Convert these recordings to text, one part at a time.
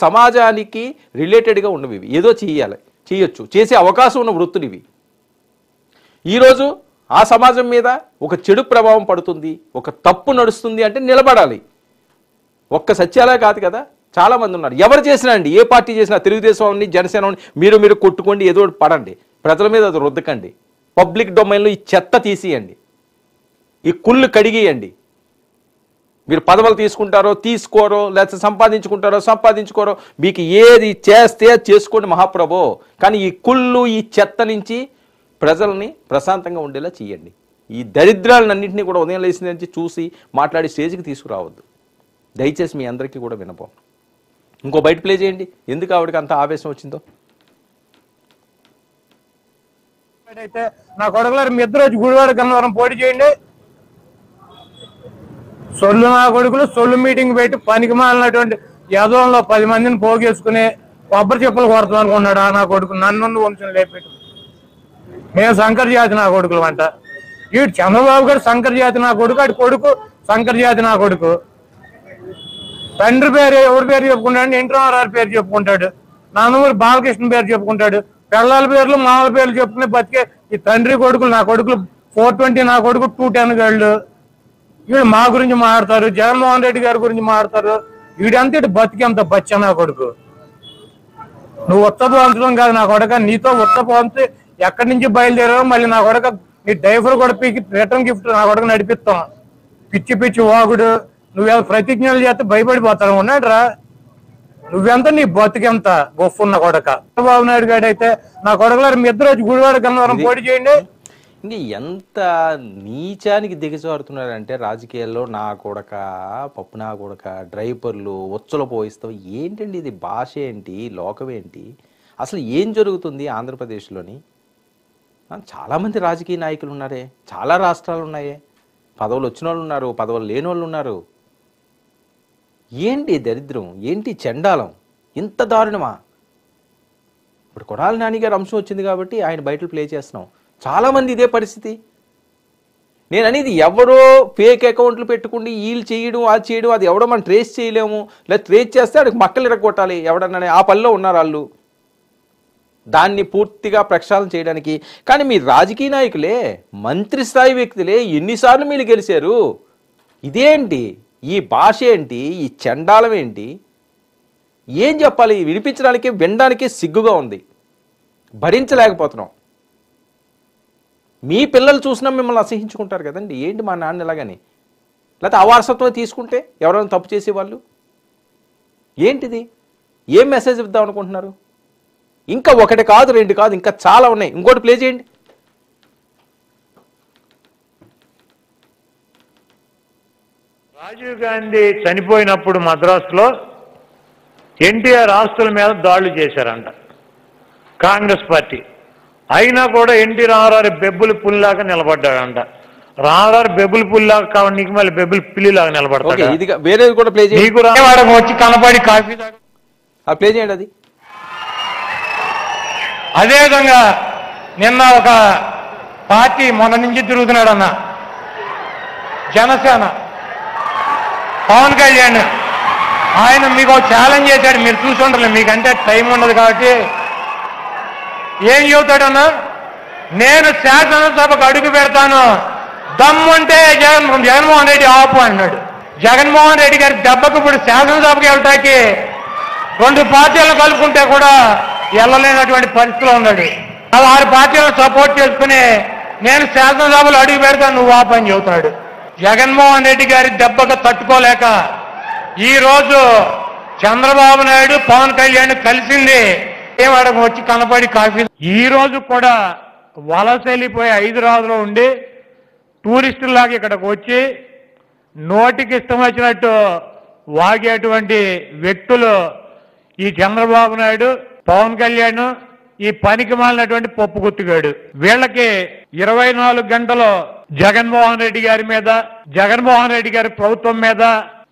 సమాజానికి రిలేటెడ్గా ఉన్నవి, ఏదో చేయొచ్చు, చేసే అవకాశం ఉన్న వృత్తులు ఇవి. ఈరోజు ఆ సమాజం మీద ఒక చెడు ప్రభావం పడుతుంది, ఒక తప్పు నడుస్తుంది అంటే నిలబడాలి. ఒక్క సత్యాలే కాదు కదా, చాలామంది ఉన్నారు. ఎవరు చేసినా అండి, ఏ పార్టీ చేసినా, తెలుగుదేశం జనసేన మీరు కొట్టుకోండి, ఏదో పడండి, ప్రజల మీద అది రుద్దకండి. పబ్లిక్ డొమైన్లో ఈ చెత్త తీసేయండి, ఈ కుళ్ళు కడిగేయండి. మీరు పదవులు తీసుకుంటారో తీసుకోరో, లేకపోతే సంపాదించుకోరో, మీకు ఏది చేస్తే చేసుకోండి మహాప్రభో, కానీ ఈ కుళ్ళు ఈ చెత్త నుంచి ప్రజల్ని ప్రశాంతంగా ఉండేలా చేయండి. ఈ దరిద్రాలన్నింటినీ కూడా ఉదయం లేచిన నుంచి చూసి మాట్లాడి స్టేజ్కి తీసుకురావద్దు. దయచేసి మీ అందరికీ కూడా వినపం. ఇంకో బయట ప్లే చేయండి, ఎందుకు ఆవిడకి అంత ఆవేశం వచ్చిందో. అయితే నా కొడుకులారు మీ ఇద్దరు వచ్చి గుడివాడ గన్నవరం పోటీ చేయండి. సొల్లు నా కొడుకులు సొల్లు మీటింగ్ పెట్టి పనికి మాలినటువంటి యదవంలో 10 మందిని పోగేసుకుని కొబ్బరి చెప్పులు కొడతాం అనుకున్నాడు నా కొడుకు. నన్ను వంశం లేపెట్టు. మేము శంకర్ జాతి నా కొడుకులు అంట. వీడు చంద్రబాబు గారు శంకర్ జాతి నా కొడుకు, అటు కొడుకు శంకర్ జాతి నా కొడుకు. తండ్రి పేరు ఎవరి పేరు చెప్పుకుంటాడు, ఎన్టీ రామారావు పేరు చెప్పుకుంటాడు, నందమూరి బాలకృష్ణ పేరు చెప్పుకుంటాడు, పిల్లల పేర్లు మామూల పేర్లు చెప్పుకుని బతికే ఈ తండ్రి కొడుకులు. నా కొడుకులు 420, నా కొడుకు 210 గాళ్ళు. వీడు మా గురించి మాట్లాడతారు, జగన్మోహన్ రెడ్డి గారి గురించి మాట్లాడతారు. వీడంతా ఇటు బతికేంత బచ్చ నా కొడుకు. నువ్వు ఉత్తపోంచడం కాదు నా కొడక, నీతో ఉత్తపోంచి ఎక్కడి నుంచి బయలుదేరావు మళ్ళీ నా కొడక. నీ డైఫర్ కూడా పీకి రిటర్న్ గిఫ్ట్ నా కొడక నడిపిస్తాం. పిచ్చి వాగుడు, నువ్వేదో ప్రతిజ్ఞలు చేస్తే భయపడిపోతావు. ఉన్నాడు రా, నువ్వెంత నీ బతికెంత గొప్పన్న కొడక. చంద్రబాబు నాయుడు గారు అయితే నా కొడకలారు మీ ఇద్దరు వచ్చి గుడివాడ గన్నవరం పోటీ చేయండి. ఇంక ఎంత నీచానికి దిగజారుతున్నారంటే రాజకీయాల్లో, నా కొడక, పప్పు నా కొడక, డ్రైవర్లు, ఒచ్చులు పోయిస్తావు. ఏంటండి ఇది? భాష ఏంటి? లోకం ఏంటి? అసలు ఏం జరుగుతుంది ఆంధ్రప్రదేశ్లోని? చాలామంది రాజకీయ నాయకులు ఉన్నారే, చాలా రాష్ట్రాలు ఉన్నాయే, పదవులు వచ్చిన వాళ్ళు ఉన్నారు, పదవులు లేని వాళ్ళు ఉన్నారు. ఏంటి దరిద్రం, ఏంటి చండాలం, ఇంత దారుణమా? ఇప్పుడు కొడాలి నాని గారు అంశం వచ్చింది కాబట్టి ఆయన బయటలు ప్లే చేస్తున్నాం. చాలామంది ఇదే పరిస్థితి. నేను అనేది ఎవరో ఫేక్ అకౌంట్లు పెట్టుకుని వీళ్ళు చేయడం అది చేయడం, అది ఎవడో మనం ట్రేస్ చేయలేము. లేదా ట్రేస్ చేస్తే అక్కడికి మక్కలు ఇరగొట్టాలి ఎవడన్నా, ఆ పనిలో ఉన్నారు వాళ్ళు, దాన్ని పూర్తిగా ప్రక్షాళన చేయడానికి. కానీ మీ రాజకీయ నాయకులే, మంత్రి స్థాయి వ్యక్తులే ఎన్నిసార్లు మీరు గెలిచారు? ఇదేంటి? ఈ భాష ఏంటి? ఈ చండాలం ఏంటి? ఏం చెప్పాలి? వినిపించడానికి వినడానికి సిగ్గుగా ఉంది, భరించలేకపోతున్నాం. మీ పిల్లలు చూసినా మిమ్మల్ని అసహించుకుంటారు కదండి. ఏంటి మా నాన్న ఎలాగని? లేకపోతే అవారసత్వం తీసుకుంటే ఎవరైనా తప్పు చేసేవాళ్ళు? ఏంటిది? ఏం మెసేజ్ ఇద్దాం అనుకుంటున్నారు? ఇంకా ఒకటి కాదు, రెండు కాదు, ఇంకా చాలా ఉన్నాయి. ఇంకోటి ప్లే చేయండి. రాజీవ్ గాంధీ చనిపోయినప్పుడు మద్రాసులో ఎన్టీఆర్ ఆస్తుల మీద దాడులు చేశారంట కాంగ్రెస్ పార్టీ. అయినా కూడా ఎన్టీ రామారావు బెబ్బులు పుల్లాగా నిలబడ్డాడంట. రామారావు బెబ్బులు పుల్లాగా కావాలి, నీకు మళ్ళీ బెబ్బులు పిల్లిలాగా నిలబడతాడు. ఇది వేరేది కూడా ప్లే చేయండి. నీకు రావాడకు వచ్చి కనపడి కాఫీ ప్లే చేయండి అది. అదేవిధంగా నిన్న ఒక పార్టీ మొన్న నుంచి తిరుగుతున్నాడన్న జనసేన పవన్ కళ్యాణ్, ఆయన మీకు ఛాలెంజ్ చేశాడు. మీరు చూసి ఉండరు, మీకంటే టైం ఉండదు కాబట్టి. ఏం చెబుతాడన్నా, నేను శాసనసభకు అడుగు పెడతాను, దమ్ముంటే జగన్మోహన్ రెడ్డి ఆపు అన్నాడు. జగన్మోహన్ రెడ్డి గారి దెబ్బకు ఇప్పుడు శాసనసభకి వెళ్ళటానికి 2 పార్టీలను కలుపుకుంటే కూడా వెళ్ళలేనటువంటి పరిస్థితిలో ఉన్నాడు. 6 పార్టీలను సపోర్ట్ చేసుకుని నేను శాసనసభలో అడుగు పెడతాను, నువ్వు ఆపు అని చెబుతున్నాడు. జగన్మోహన్ రెడ్డి గారి దెబ్బకు తట్టుకోలేక ఈరోజు చంద్రబాబు నాయుడు పవన్ కళ్యాణ్ కలిసింది. ఏమడకు వచ్చి కనపడి కాఫీ. ఈ రోజు కూడా వలస వెళ్ళిపోయి హైదరాబాద్లో ఉండి టూరిస్టులాగా ఇక్కడికి వచ్చి నోటికి ఇష్టం వచ్చినట్టు వాగేటువంటి వ్యక్తులు ఈ చంద్రబాబు నాయుడు, పవన్ కళ్యాణ్, ఈ పనికి మాలినటువంటి పప్పు గుత్తిగాడు. వీళ్ళకి 24 గంటలు జగన్మోహన్ రెడ్డి గారి మీద, జగన్మోహన్ రెడ్డి గారి ప్రభుత్వం మీద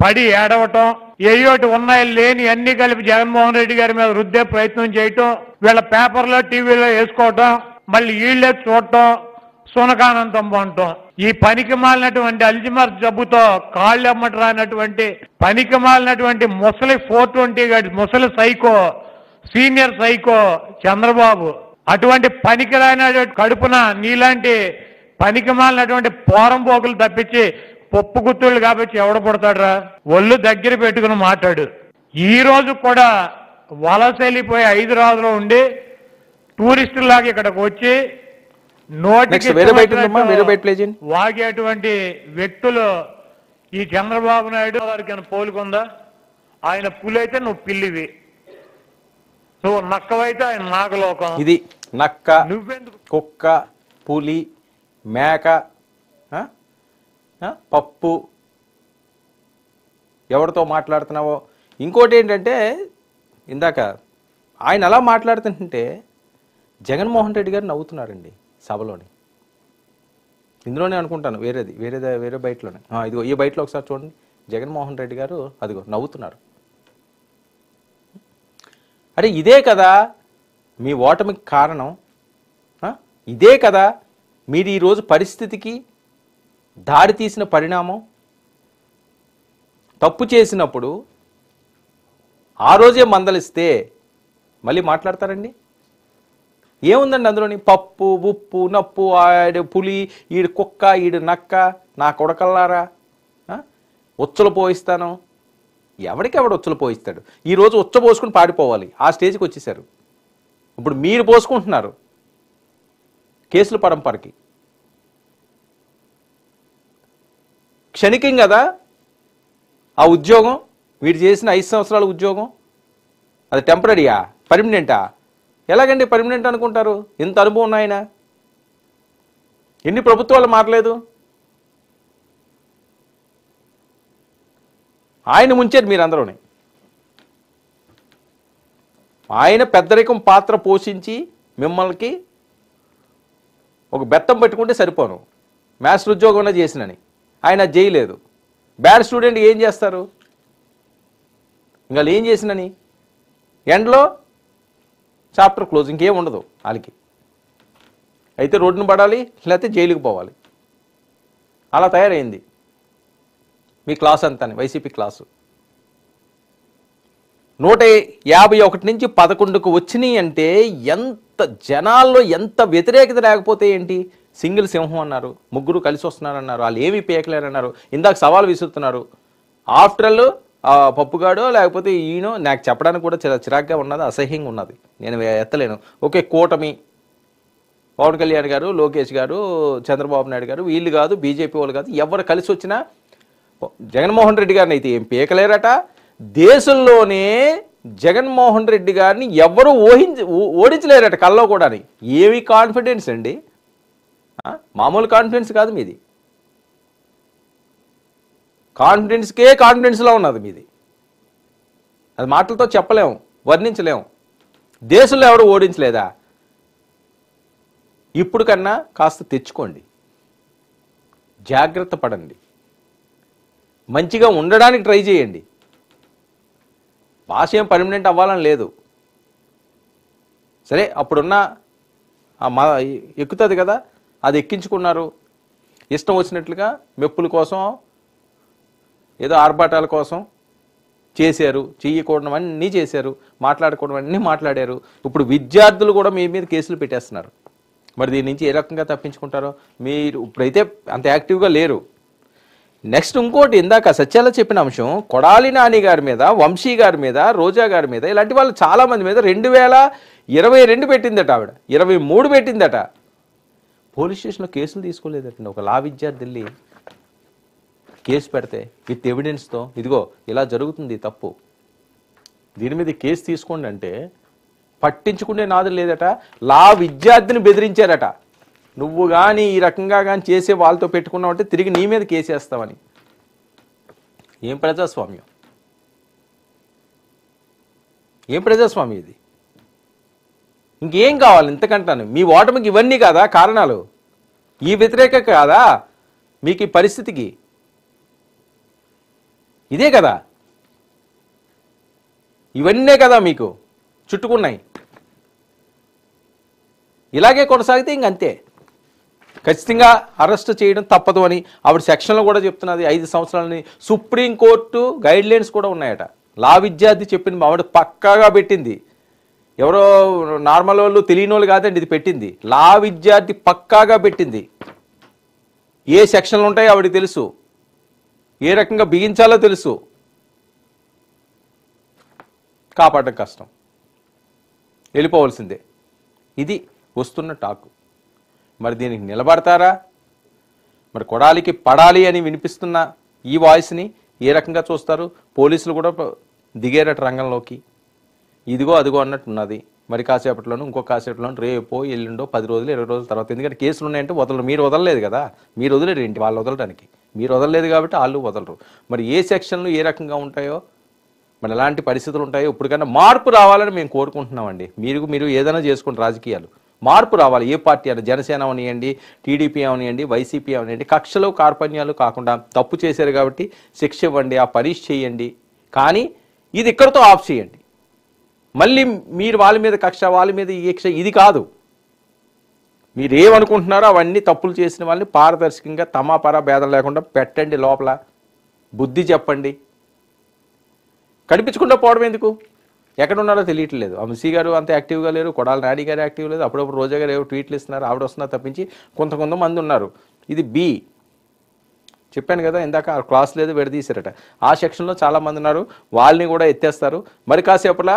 పడి ఏడవటం, ఏయోటి ఉన్నాయి లేని అన్ని కలిపి జగన్మోహన్ రెడ్డి గారి మీద రుద్దే ప్రయత్నం చేయటం, వీళ్ళ పేపర్లో టీవీలో వేసుకోవటం, మళ్ళీ వీళ్ళే చూడటం, సునకానంతం పొందటం. ఈ పనికి మాలినటువంటి అల్జిమర్ జబ్బుతో కాళ్ళు ఎమ్మట రానటువంటి పనికి మాలినటువంటి ముసలి 420 గడి ముసలి సైకో సీనియర్ సైకో చంద్రబాబు అటువంటి పనికి రాని కడుపున నీలాంటి పనికి మాలినటువంటి పోరంపోకులు తప్పించి పప్పు గుత్తుళ్ళు కాబట్టి ఎవడ పడతాడురా? ఒళ్ళు దగ్గర పెట్టుకుని మాట్లాడు. ఈ రోజు కూడా వలస వెళ్ళిపోయి హైదరాబాద్లో ఉండి టూరిస్టులాగా ఇక్కడికి వచ్చి నోటికి వాగేటువంటి వ్యక్తులు ఈ చంద్రబాబు నాయుడు గారికి పోలుకుందా? ఆయన పులి అయితే నువ్వు పిల్లివి, నువ్వు నక్కవైతే ఆయన నాగలోకం. ఇది నక్క, నువ్వెందుకు కుక్క, పులి, మేక, పప్పు, ఎవరితో మాట్లాడుతున్నావో. ఇంకోటి ఏంటంటే ఇందాక ఆయన అలా మాట్లాడుతుంటే జగన్మోహన్ రెడ్డి గారు నవ్వుతున్నారండి సభలోని. ఇందులోనే అనుకుంటాను, వేరే బయటలోనే. ఇదిగో ఈ బయటలో ఒకసారి చూడండి, జగన్మోహన్ రెడ్డి గారు అదిగో నవ్వుతున్నారు. అరే ఇదే కదా మీ ఓటమికి కారణం, ఇదే కదా మీరు ఈరోజు పరిస్థితికి దారి తీసిన పరిణామం. తప్పు చేసినప్పుడు ఆ రోజే మందలిస్తే మళ్ళీ మాట్లాడతారండి? ఏముందండి అందులోని? పప్పు, ఉప్పు, నప్పు, ఆడు పులి, ఈడు కుక్క, ఈడు నక్క, నా కొడకల్లారా, ఉచ్చలు పోయిస్తాను. ఎవడికెవడు ఉచ్చలు పోయిస్తాడు? ఈరోజు ఉచ్చ పోసుకుని పాడిపోవాలి, ఆ స్టేజ్కి వచ్చేసారు. ఇప్పుడు మీరు పోసుకుంటున్నారు కేసుల పరంపరకి. క్షణికం కదా ఆ ఉద్యోగం, వీడు చేసిన 5 సంవత్సరాల ఉద్యోగం. అది టెంపరీయా, పర్మనెంటా? ఎలాగండి పర్మనెంట్ అనుకుంటారు? ఇంత అనుభవం ఉన్నాయన, ఎన్ని ప్రభుత్వాలు మారలేదు. ఆయన ముంచారు మీరందరూనే. ఆయన పెద్దరికం పాత్ర పోషించి మిమ్మల్ని ఒక బెత్తం పెట్టుకుంటే సరిపోను, మాస్టర్ ఉద్యోగం చేసినని. ఆయన చేయలేదు. బ్యాడ్ స్టూడెంట్ ఏం చేస్తారు? ఇంకా ఏం చేసినని ఎండ్లో చాప్టర్ క్లోజ్, ఇంకేం ఉండదు వాళ్ళకి. అయితే రోడ్డును పడాలి, లేకపోతే జైలుకి పోవాలి. అలా తయారైంది మీ క్లాస్ అంతా, వైసీపీ క్లాసు. 151 నుంచి 11కు వచ్చినాయి అంటే ఎంత జనాల్లో ఎంత వ్యతిరేకత లేకపోతే ఏంటి? సింగిల్ సింహం అన్నారు, ముగ్గురు కలిసి వస్తున్నారన్నారు, వాళ్ళు ఏమీ పేయకలేరన్నారు. ఇందాక సవాల్ విసురుతున్నారు. ఆఫ్టర్ ఆల్ పప్పుగాడో లేకపోతే ఈయనో నాకు చెప్పడానికి కూడా చిరాగ్గా ఉన్నది, అసహ్యంగా ఉన్నది, నేను ఎత్తలేను. ఓకే, కూటమి, పవన్ కళ్యాణ్ గారు, లోకేష్ గారు, చంద్రబాబు నాయుడు గారు, వీళ్ళు కాదు, బీజేపీ వాళ్ళు కాదు, ఎవరు కలిసి వచ్చినా జగన్మోహన్ రెడ్డి గారిని అయితే ఏం పేకలేరట. దేశంలోనే జగన్మోహన్ రెడ్డి గారిని ఎవరు ఓడించలేరట కల్లో కూడా. ఏమి కాన్ఫిడెన్స్ అండి, మామూలు కాన్ఫిడెన్స్ కాదు మీది. కాన్ఫిడెన్స్కే కాన్ఫిడెన్స్లో ఉన్నది మీది. అది మాటలతో చెప్పలేము, వర్ణించలేము. దేశంలో ఎవరు ఓడించలేదా? ఇప్పుడు కన్నా కాస్త తెచ్చుకోండి, జాగ్రత్త పడండి, మంచిగా ఉండడానికి ట్రై చేయండి. భాష ఏం పర్మనెంట్ అవ్వాలని లేదు. సరే అప్పుడున్న ఎక్కుతుంది కదా, అది ఎక్కించుకున్నారు. ఇష్టం వచ్చినట్లుగా మెప్పుల కోసం, ఏదో ఆర్భాటాల కోసం చేశారు. చెయ్యకూడనివన్నీ చేశారు, మాట్లాడకూడనివన్నీ మాట్లాడారు. ఇప్పుడు విద్యార్థులు కూడా మీ మీద కేసులు పెట్టేస్తున్నారు. మరి దీని నుంచి ఏ రకంగా తప్పించుకుంటారో. మీరు ఇప్పుడైతే అంత యాక్టివ్గా లేరు. నెక్స్ట్ ఇంకోటి, ఇందాక సత్యాల చెప్పిన అంశం, కొడాలి నాని గారి మీద, వంశీ గారి మీద, రోజా గారి మీద, ఇలాంటి వాళ్ళు చాలామంది మీద 2022 పెట్టిందట ఆవిడ, 23 పెట్టిందట. పోలీస్ స్టేషన్లో కేసులు తీసుకోలేదటండి. ఒక లా విద్యార్థి వెళ్ళి కేసు పెడితే విత్ ఎవిడెన్స్తో, ఇదిగో ఇలా జరుగుతుంది తప్పు, దీని మీద కేసు తీసుకోండి అంటే పట్టించుకునే నాదు లేదట. లా విద్యార్థిని బెదిరించారట, నువ్వు కానీ ఈ రకంగా కానీ చేసే వాళ్ళతో పెట్టుకున్నావు అంటే తిరిగి నీ మీద కేసేస్తామని. ఏం ప్రజాస్వామ్యం, ఏం ప్రజాస్వామ్యం ఇది? ఇంకేం కావాలి ఇంతకంటాను? మీ ఓటమికి ఇవన్నీ కాదా కారణాలు? ఈ వ్యతిరేక కాదా మీకు ఈ పరిస్థితికి? ఇదే కదా, ఇవన్నీ కదా మీకు చుట్టుకున్నాయి. ఇలాగే కొనసాగితే ఇంకంతే. ఖచ్చితంగా అరెస్ట్ చేయడం తప్పదు అని ఆవిడ సెక్షన్లో కూడా చెప్తున్నది. 5 సంవత్సరాలని సుప్రీంకోర్టు గైడ్ లైన్స్ కూడా ఉన్నాయట. లా విద్యార్థి చెప్పింది ఆవిడ పక్కాగా పెట్టింది. ఎవరో నార్మల్ వాళ్ళు తెలియని వాళ్ళు కాదండి ఇది పెట్టింది. లా విద్యార్థి పక్కాగా పెట్టింది. ఏ సెక్షన్లు ఉంటాయో ఆవిడకి తెలుసు, ఏ రకంగా బిగించాలో తెలుసు. కాపాడడం కష్టం, వెళ్ళిపోవలసిందే. ఇది వస్తున్న టాకు. మరి దీనికి నిలబడతారా? మరి కొడాలికి పడాలి అని వినిపిస్తున్న ఈ వాయిస్ని ఏ రకంగా చూస్తారు? పోలీసులు కూడా దిగేరట రంగంలోకి. ఇదిగో అదిగో అన్నట్టున్నది. మరి కాసేపట్లోనూ ఇంకో కాసేపట్లోనూ రేపో ఎల్లుండో 10 రోజులు 20 రోజుల తర్వాత, ఎందుకంటే కేసులు ఉన్నాయంటే వదలరు. మీరు వదలలేదు కదా, మీరు వదిలేరు ఏంటి వాళ్ళు వదలడానికి? మీరు వదలలేదు కాబట్టి వాళ్ళు వదలరు. మరి ఏ సెక్షన్లు ఏ రకంగా ఉంటాయో, మరి ఎలాంటి పరిస్థితులు ఉంటాయో ఇప్పటికన్నా మార్పు రావాలని మేము కోరుకుంటున్నామండి. మీరు ఏదైనా చేసుకోండి, రాజకీయాలు మార్పు రావాలి. ఏ పార్టీ అని, జనసేన అవనియండి, టీడీపీ అవనియండి, వైసీపీ అవనియండి, కక్షలు కార్పణ్యాలు కాకుండా తప్పు చేశారు కాబట్టి శిక్ష ఇవ్వండి, ఆ పనిష్ చేయండి. కానీ ఇది ఇక్కడితో ఆఫ్ చేయండి. మళ్ళీ మీరు వాళ్ళ మీద కక్ష, వాళ్ళ మీద ఈ కక్ష, ఇది కాదు. మీరు ఏమనుకుంటున్నారో అవన్నీ తప్పులు చేసిన వాళ్ళని పారదర్శకంగా తమాపరా భేదం లేకుండా పెట్టండి లోపల, బుద్ధి చెప్పండి. కనిపించకుండా పోవడం ఎందుకు? ఎక్కడ ఉన్నారో తెలియట్లేదు. వంశీ గారు అంత యాక్టివ్గా లేరు, కొడాలి నాని గారు యాక్టివ్ లేదు, అప్పుడప్పుడు రోజా గారు ఏవో ట్వీట్లు ఇస్తున్నారు, ఆవిడ వస్తున్నారు తప్పించి కొంతమంది ఉన్నారు. ఇది బి చెప్పాను కదా ఇందాక, క్లాస్ లేదు విడదీశారట. ఆ సెక్షన్లో చాలామంది ఉన్నారు, వాళ్ళని కూడా ఎత్తేస్తారు. మరి కాసేపలా